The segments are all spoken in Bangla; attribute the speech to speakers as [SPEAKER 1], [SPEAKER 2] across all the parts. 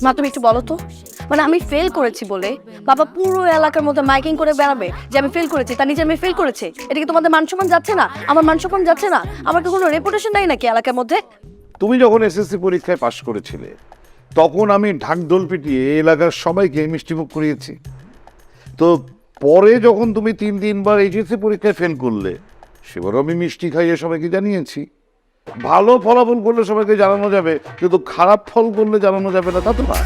[SPEAKER 1] মা তুমি একটু বলো তো, মানে আমি ফেল করেছি বলে বাবা পুরো এলাকার মধ্যে মাইকিং করে বেড়াবে যে আমি ফেল করেছি, তার নিচে আমি ফেল করেছি, এটা কি তোমাদের মান সম্মান যাচ্ছে না? আমার মান সম্মান যাচ্ছে না? আমার কি কোনো রেপুটেশন নাই নাকি এলাকার মধ্যে?
[SPEAKER 2] তুমি যখন এসএসসি পরীক্ষায় পাশ করেছিলে তখন আমি ঢাকঢোল পিটিয়ে এলাকার সবাইকে মিষ্টিমুখ করিয়েছি। তো পরে যখন তুমি 3 বার এইচএসসি পরীক্ষায় ফেল করলে সেবারও আমি মিষ্টি খাইয়ে সবাইকে জানিয়েছি। ভালো ফলাফল করলে সবাইকে জানানো যাবে, কিন্তু খারাপ ফল করলে জানানো যাবে না তা তো না।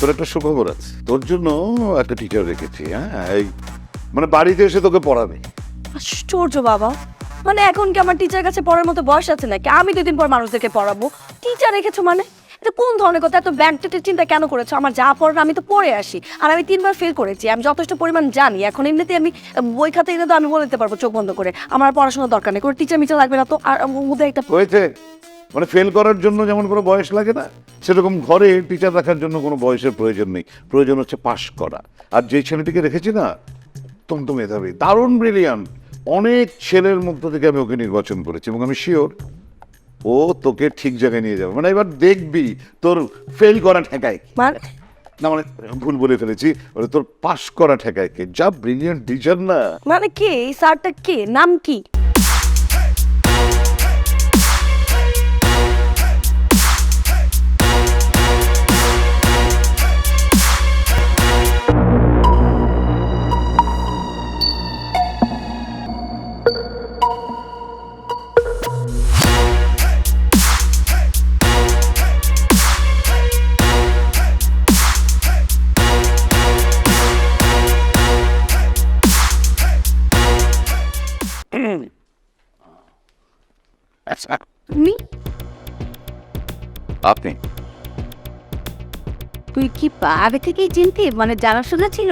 [SPEAKER 2] তোর একটা সুখবর আছে, তোর জন্য একটা টিচার রেখেছি। হ্যাঁ, এই মানে বাড়িতে এসে তোকে পড়াবে।
[SPEAKER 1] আশ্চর্য বাবা, মানে এখন কি আমার টিচার কাছে পড়ার মতো বয়স আছে নাকি? আমি 2 দিন পর মানুষদেরকে পড়াবো, টিচার রেখেছো মানে? এটা কোন ধরনের কথা? এত ব্যাংকটের চিন্তা কেন করেছো? আমার যা পড়ার আমি তো পড়ে আসি, আর আমি 3 বার ফেল করেছি, আমি যথেষ্ট পরিমাণ জানি। এখন এমনিতে আমি বই খাতা এনে তো আমি বলে দিতে পারবো চোখ বন্ধ করে, আমার আর পড়াশোনার দরকার নেই, কোনো টিচার মিচার লাগবে না তো। আর ওদের একটা
[SPEAKER 2] হয়েছে, মানে ফেল করার জন্য যেমন কোনো বয়স লাগে না, সেরকম ঘরে টিচার রাখার জন্য কোনো বয়সের প্রয়োজন নেই। প্রয়োজন হচ্ছে পাশ করা। আর যে ছেলেটিকে রেখেছি না, অত্যন্ত মেধাবী, দারুণ ব্রিলিয়ান্ট, অনেক ছেলের মধ্য থেকে আমি ওকে নির্বাচন করেছি এবং আমি শিওর ও তোকে ঠিক জায়গায় নিয়ে যাবে। মানে এবার দেখবি তোর ফেল করা ঠেকায় কি।
[SPEAKER 1] মানে
[SPEAKER 2] না মানে ভুল বলে ফেলেছি, মানে তোর পাশ করা ঠেকায় কে। যা ব্রিলিয়ান্ট টিচার না।
[SPEAKER 1] মানে কে এই স্যারটা? কে, নাম কি? তুমি?
[SPEAKER 3] আপনি
[SPEAKER 4] তুই কি আগে থেকেই চিনতি, মানে জানাশোনা ছিল?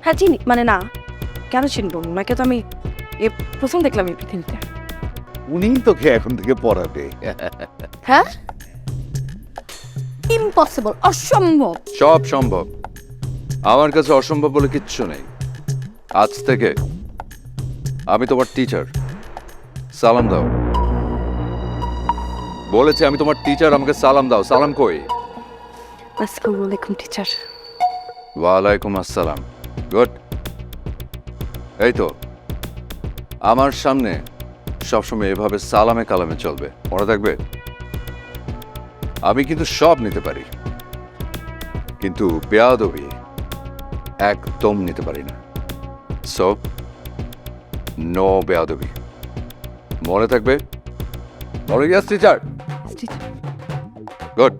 [SPEAKER 1] হ্যাঁ চিনি, মানে না কেন চিনবো? ওনাকে তো আমি প্রথম দেখলাম এই পৃথিবীতে।
[SPEAKER 2] উনি তোকে এখন থেকে পড়াবে।
[SPEAKER 1] হ্যাঁ, ইম্পসিবল, অসম্ভব।
[SPEAKER 3] সব সম্ভব। আমার কাছে অসম্ভব বলে কিচ্ছু নেই। আজ থেকে আমি তোমার টিচার। সালাম দাও। বলেছি আমি তোমার টিচার, আমাকে সালাম দাও। সালাম কই?
[SPEAKER 1] আসসালামু আলাইকুম টিচার।
[SPEAKER 3] ওয়ালাইকুম আসসালাম। গুড। এই তো, আমার সামনে সবসময় এভাবে সালামে কালামে চলবে, মনে থাকবে। আমি কিন্তু সব নিতে পারি, কিন্তু বেয়াদবি একদম নিতে পারি না। সো নো বেয়াদবি, মনে থাকবে। মনে গেছে টিচার? গুড।